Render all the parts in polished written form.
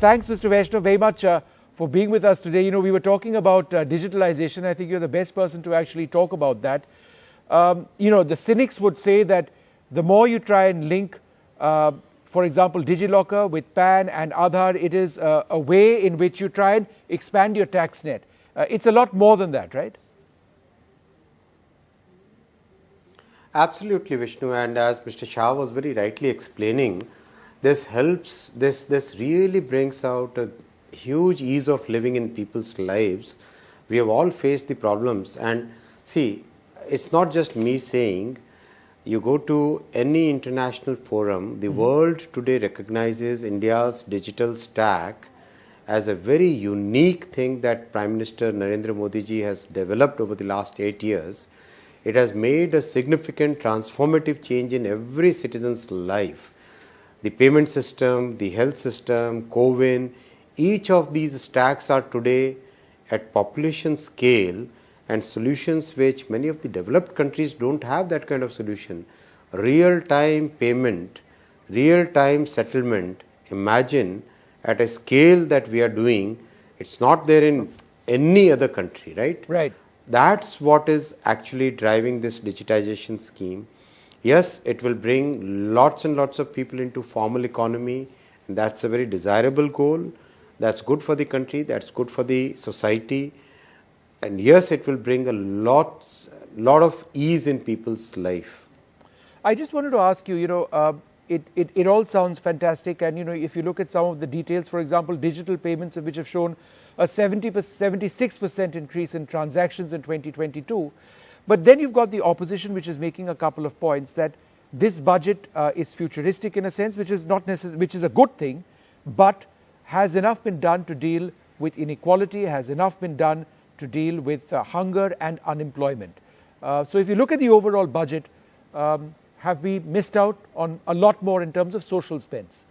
thanks, Mr. Vaishnaw, very much for being with us today. We were talking about digitalization. I think you're the best person to actually talk about that. The cynics would say that the more you try and link, for example, DigiLocker with PAN and Aadhaar, it is a way in which you try and expand your tax net. It's a lot more than that, right? Absolutely, Vishnu. And as Mr. Shah was very rightly explaining, this helps, this really brings out a huge ease of living in people's lives. We have all faced the problems. And see, it's not just me saying, you go to any international forum, the world today recognizes India's digital stack as a very unique thing that Prime Minister Narendra Modi ji has developed over the last 8 years. It has made a significant transformative change in every citizen's life. The payment system, the health system, CoWIN, each of these stacks are today at population scale and solutions which many of the developed countries don't have that kind of solution. Real-time payment, real-time settlement, imagine at a scale that we are doing, it's not there in any other country, right? Right. That's what is actually driving this digitization scheme. Yes, it will bring lots and lots of people into formal economy, and that's a very desirable goal. That's good for the country, that's good for the society. And yes, it will bring a lot of ease in people's life. I just wanted to ask you, it all sounds fantastic. And, if you look at some of the details, for example, digital payments, which have shown a 76% increase in transactions in 2022. But then you've got the opposition, which is making a couple of points that this budget is futuristic in a sense, which is not necessary, which is a good thing, but has enough been done to deal with inequality, has enough been done to deal with hunger and unemployment. So if you look at the overall budget, have we missed out on a lot more in terms of social spends?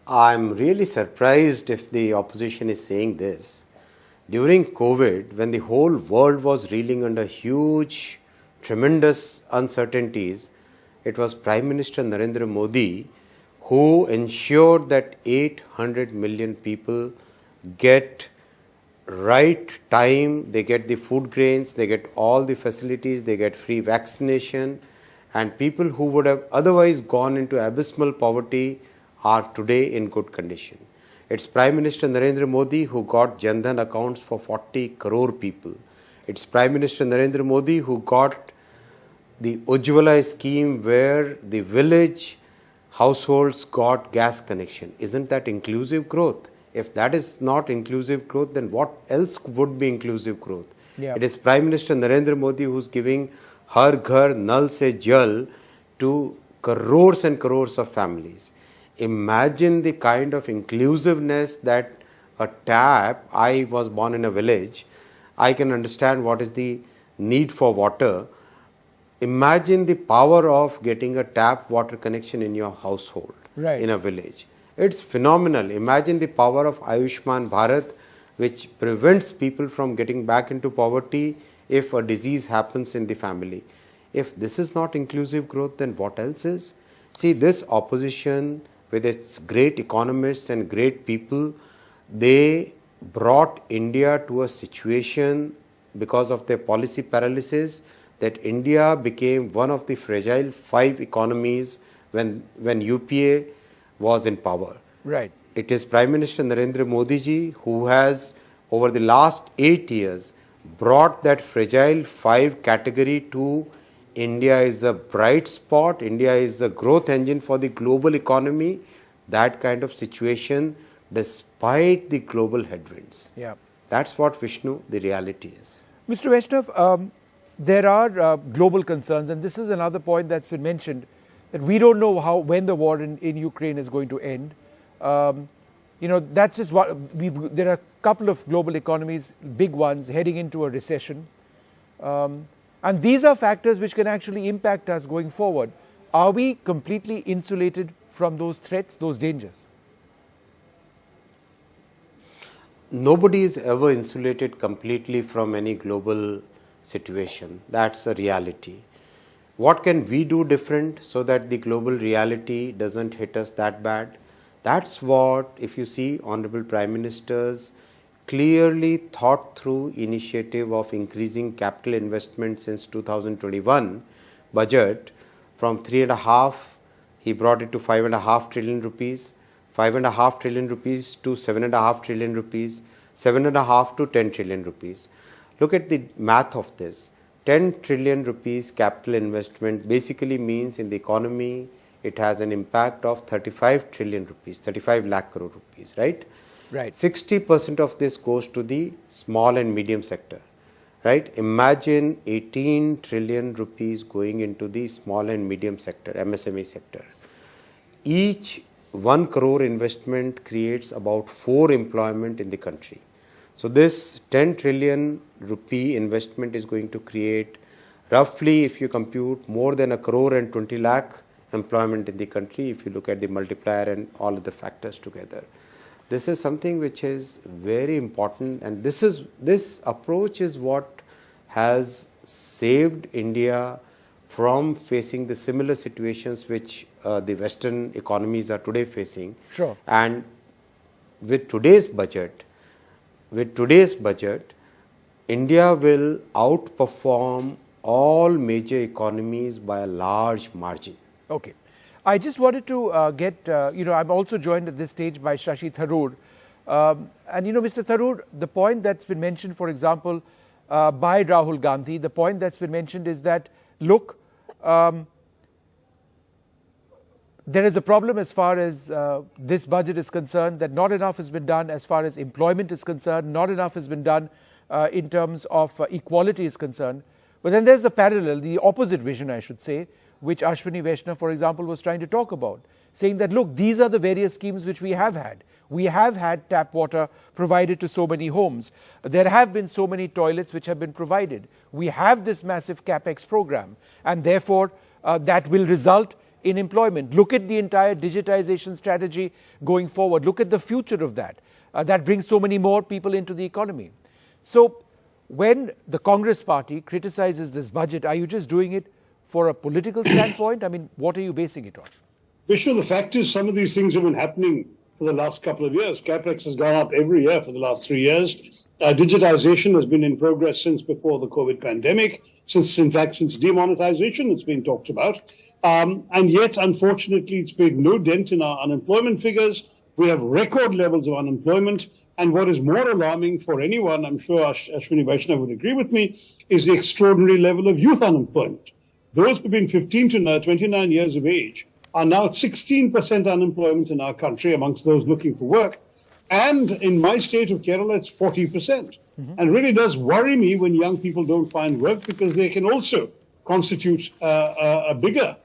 I'm really surprised if the opposition is saying this. During COVID, when the whole world was reeling under huge, tremendous uncertainties, it was Prime Minister Narendra Modi who ensured that 800 million people get right time, they get the food grains, they get all the facilities, they get free vaccination, and people who would have otherwise gone into abysmal poverty are today in good condition. It's Prime Minister Narendra Modi who got Jan Dhan accounts for 40 crore people. It's Prime Minister Narendra Modi who got the Ujjwala scheme where the village households got gas connection. Isn't that inclusive growth? If that is not inclusive growth, then what else would be inclusive growth? Yeah. It is Prime Minister Narendra Modi who's giving Har Ghar Nal Se Jal to crores and crores of families. Imagine the kind of inclusiveness that a tap, I was born in a village, I can understand what is the need for water. Imagine the power of getting a tap water connection in your household, in a village. It's phenomenal. Imagine the power of Ayushman Bharat, which prevents people from getting back into poverty if a disease happens in the family. If this is not inclusive growth, then what else is? See, this opposition with its great economists and great people, they brought India to a situation because of their policy paralysis that India became one of the fragile 5 economies when UPA was in power. Right. It is Prime Minister Narendra Modi ji who has, over the last 8 years, brought that fragile 5 category to India is a bright spot. India is a growth engine for the global economy. That kind of situation, despite the global headwinds. Yeah. That's what, Vishnu, the reality is. Mr. Vaishnaw, there are global concerns, and this is another point that's been mentioned, that we don't know when the war in Ukraine is going to end. That's just what there are a couple of global economies, big ones, heading into a recession. And these are factors which can actually impact us going forward. Are we completely insulated from those threats, those dangers? Nobody is ever insulated completely from any global situation. That's a reality. What can we do different so that the global reality doesn't hit us that bad? That's what, if you see, Honorable Prime Minister's clearly thought through initiative of increasing capital investment since 2021 budget from 3.5, he brought it to 5.5 trillion rupees, 5.5 trillion rupees to 7.5 trillion rupees, 7.5 to 10 trillion rupees. Look at the math of this. 10 trillion rupees capital investment basically means in the economy it has an impact of 35 trillion rupees, 35 lakh crore rupees, right? Right. 60% of this goes to the small and medium sector, right? Imagine 18 trillion rupees going into the small and medium sector, MSME sector. Each 1 crore investment creates about 4 employment in the country. So this 10 trillion rupee investment is going to create roughly, if you compute, more than 1 crore and 20 lakh employment in the country if you look at the multiplier and all of the factors together. This is something which is very important, and this approach is what has saved India from facing the similar situations which the Western economies are today facing. Sure. And with today's budget, India will outperform all major economies by a large margin. Okay. I just wanted to get, I'm also joined at this stage by Shashi Tharoor. And, Mr. Tharoor, the point that's been mentioned, for example, by Rahul Gandhi, the point that's been mentioned is that, look, there is a problem as far as this budget is concerned, that not enough has been done as far as employment is concerned, not enough has been done in terms of equality is concerned. But then there's the parallel, the opposite vision, I should say, which Ashwini Vaishnaw, for example, was trying to talk about, saying that, look, these are the various schemes which we have had. We have had tap water provided to so many homes. There have been so many toilets which have been provided. We have this massive capex program, and therefore that will result in employment. Look at the entire digitization strategy going forward. Look at the future of that. That brings so many more people into the economy. So when the Congress party criticizes this budget, are you just doing it for a political standpoint? I mean, what are you basing it on? Vishnu, the fact is some of these things have been happening for the last couple of years. CapEx has gone up every year for the last 3 years. Digitization has been in progress since before the COVID pandemic, since demonetization it's been talked about. And yet, unfortunately, it's made no dent in our unemployment figures. We have record levels of unemployment. And what is more alarming for anyone, I'm sure Ashwini Vaishnaw would agree with me, is the extraordinary level of youth unemployment. Those between 15 to 29 years of age are now at 16% unemployment in our country amongst those looking for work. And in my state of Kerala, it's 40%. Mm-hmm. And it really does worry me when young people don't find work, because they can also constitute a bigger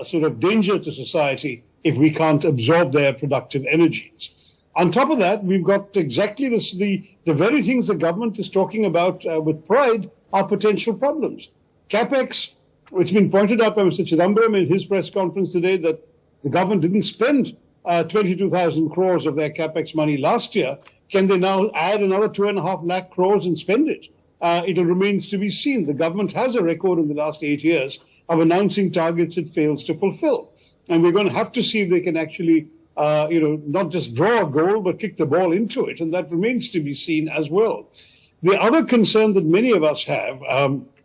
sort of danger to society if we can't absorb their productive energies. On top of that, we've got exactly this, the very things the government is talking about with pride are potential problems. CapEx, which has been pointed out by Mr. Chidambaram in his press conference today, that the government didn't spend 22,000 crores of their CapEx money last year. Can they now add another 2.5 lakh crores and spend it? It remains to be seen. The government has a record in the last 8 years of announcing targets it fails to fulfill. And we're going to have to see if they can actually not just draw a goal, but kick the ball into it. And that remains to be seen as well. The other concern that many of us have,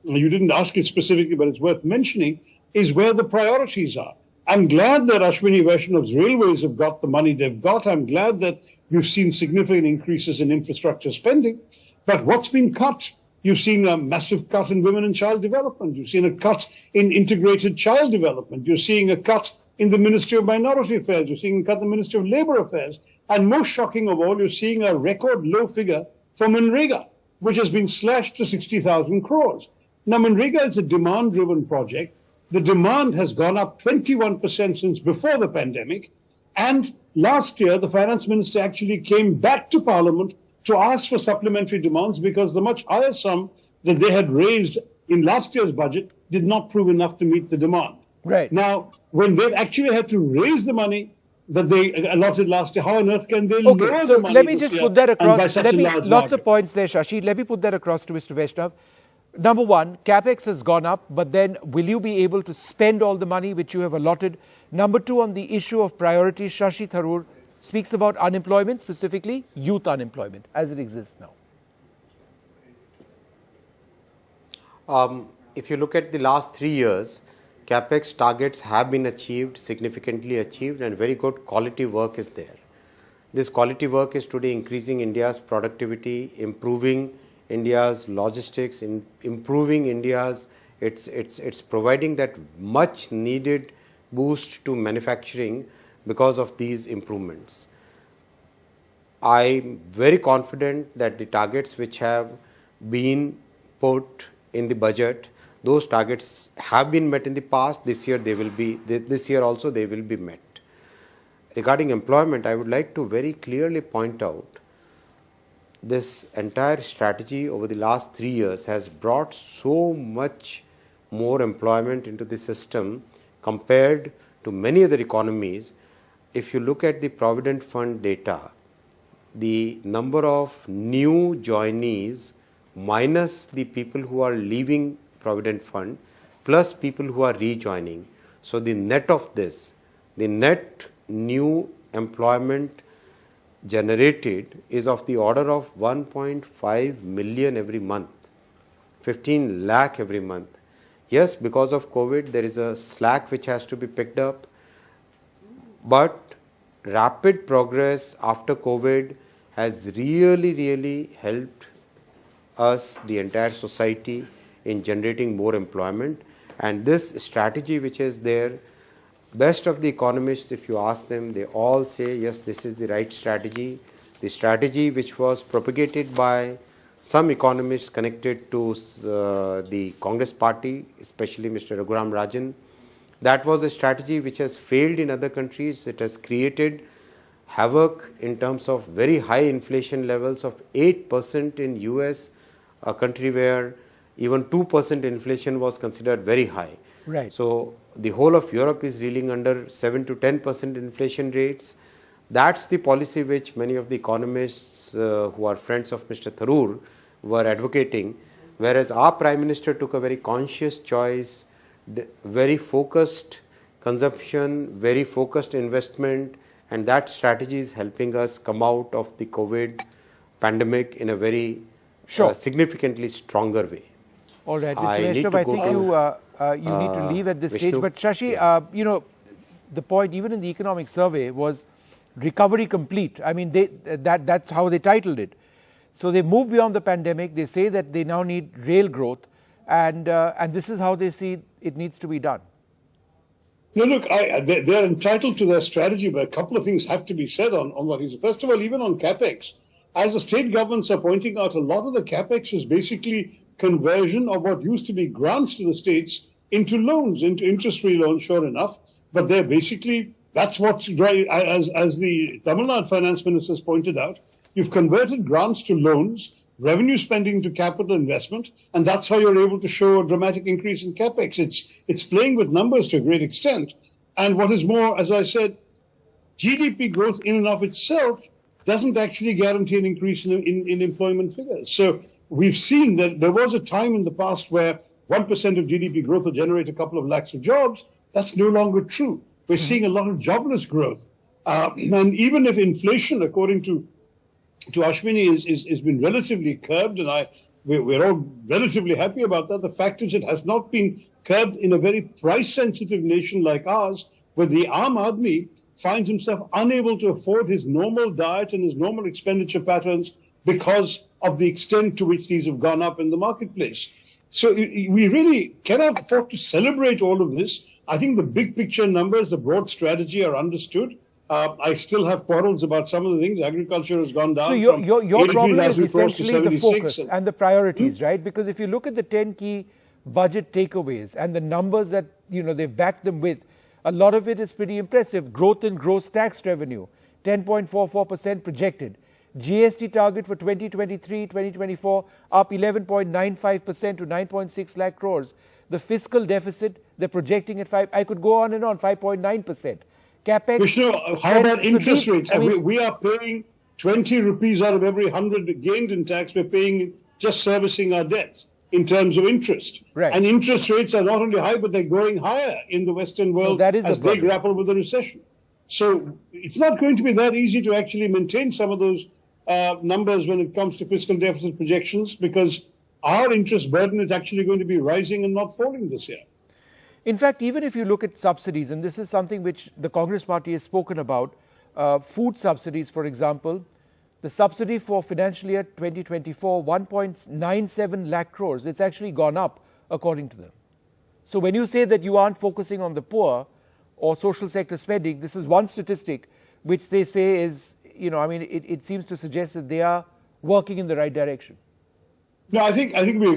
you didn't ask it specifically, but it's worth mentioning, is where the priorities are. I'm glad that Ashwini Vaishnav's railways have got the money they've got. I'm glad that you've seen significant increases in infrastructure spending. But what's been cut? You've seen a massive cut in women and child development. You've seen a cut in integrated child development. You're seeing a cut in the Ministry of Minority Affairs. You're seeing a cut in the Ministry of Labour Affairs. And most shocking of all, you're seeing a record low figure for Manrega, which has been slashed to 60,000 crores. Now, Manrega is a demand-driven project. The demand has gone up 21% since before the pandemic. And last year, the finance minister actually came back to Parliament to ask for supplementary demands because the much higher sum that they had raised in last year's budget did not prove enough to meet the demand. Right. Now, when they've actually had to raise the money that they allotted last year, how on earth can they lower the money? Let me just put that across. Lots of points there, Shashi. Let me put that across to Mr. Vaishnaw. Number one, capex has gone up, but then will you be able to spend all the money which you have allotted? Number two, on the issue of priorities, Shashi Tharoor speaks about unemployment, specifically youth unemployment, as it exists now. If you look at the last 3 years, capex targets have been achieved, significantly achieved, and very good quality work is there. This quality work is today increasing India's productivity, improving India's logistics, improving India's, it's providing that much needed boost to manufacturing because of these improvements. I'm very confident that the targets which have been put in the budget, those targets have been met in the past. This year also they will be met. Regarding employment, I would like to very clearly point out this entire strategy over the last 3 years has brought so much more employment into the system compared to many other economies. If you look at the Provident Fund data, the number of new joinees minus the people who are leaving Provident Fund plus people who are rejoining. So the net of this, the net new employment generated is of the order of 1.5 million every month, 15 lakh every month. Yes, because of COVID, there is a slack which has to be picked up, but rapid progress after COVID has really helped us, the entire society, in generating more employment. And this strategy which is there, best of the economists, if you ask them, they all say, yes, this is the right strategy. The strategy which was propagated by some economists connected to the Congress party, especially Mr. Raghuram Rajan, that was a strategy which has failed in other countries. It has created havoc in terms of very high inflation levels of 8% in US, a country where even 2% inflation was considered very high. Right. So the whole of Europe is reeling under 7 to 10% inflation rates. That's the policy which many of the economists who are friends of Mr. Tharoor were advocating, whereas our Prime Minister took a very conscious choice, very focused consumption, very focused investment, and that strategy is helping us come out of the COVID pandemic in a very significantly stronger way. All right, Mr. Vaishnaw, I think you need to leave at this stage. But Shashi, you know, the point even in the economic survey was recovery complete. I mean, that's how they titled it. So they moved beyond the pandemic. They say that they now need real growth, and this is how they see it needs to be done. No, look, they're entitled to their strategy, but a couple of things have to be said on what he said. First of all, even on capex, as the state governments are pointing out, a lot of the capex is basically conversion of what used to be grants to the states into loans, into interest-free loans, sure enough. But they're basically, that's what's right, as the Tamil Nadu finance minister has pointed out, you've converted grants to loans, revenue spending to capital investment, and that's how you're able to show a dramatic increase in capex. It's playing with numbers to a great extent. And what is more, as I said, GDP growth in and of itself doesn't actually guarantee an increase in employment figures. So we've seen that there was a time in the past where 1% of GDP growth will generate a couple of lakhs of jobs. That's no longer true. We're seeing a lot of jobless growth. And even if inflation, according to Ashwini, is been relatively curbed, and we're all relatively happy about that, the fact is it has not been curbed in a very price-sensitive nation like ours, where the Aam Aadmi finds himself unable to afford his normal diet and his normal expenditure patterns because of the extent to which these have gone up in the marketplace. So we really cannot afford to celebrate all of this. I think the big picture numbers, the broad strategy are understood. I still have quarrels about some of the things. Agriculture has gone down. So your problem is essentially the focus and the priorities, right? Because if you look at the 10 key budget takeaways and the numbers that they've backed them with, a lot of it is pretty impressive. Growth in gross tax revenue, 10.44% projected. GST target for 2023-2024 up 11.95% to 9.6 lakh crores. The fiscal deficit, they're projecting at 5. I could go on and on, 5.9%. Capex. Vaishnaw, how about interest rates? We are paying 20 rupees out of every 100 gained in tax. We're paying just servicing our debts. in terms of interest. Right. And interest rates are not only high, but they're going higher in the Western world that is as they grapple with the recession. So it's not going to be that easy to actually maintain some of those numbers when it comes to fiscal deficit projections, because our interest burden is actually going to be rising and not falling this year. In fact, even if you look at subsidies, and this is something which the Congress party has spoken about, food subsidies, for example, the subsidy for financial year 2024, 1.97 lakh crores, it's actually gone up, according to them. So when you say that you aren't focusing on the poor or social sector spending, this is one statistic which they say is, it seems to suggest that they are working in the right direction. No, I think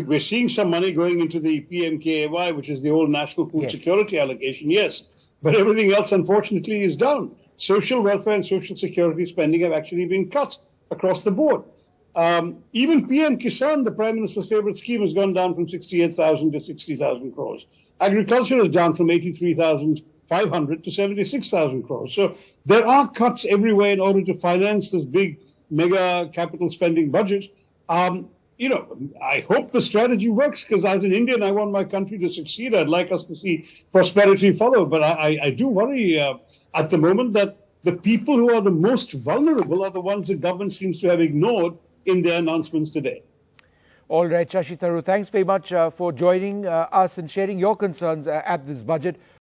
we're seeing some money going into the PMKAY, which is the old National Food Security allocation, yes. But everything else, unfortunately, is down. Social welfare and social security spending have actually been cut across the board. Even PM Kisan, the Prime Minister's favorite scheme, has gone down from 68,000 to 60,000 crores. Agriculture is down from 83,500 to 76,000 crores. So there are cuts everywhere in order to finance this big mega capital spending budget. I hope the strategy works, because as an Indian, I want my country to succeed. I'd like us to see prosperity follow. But I do worry at the moment that the people who are the most vulnerable are the ones the government seems to have ignored in their announcements today. All right, Shashi, Tharoor, thanks very much for joining us and sharing your concerns at this budget.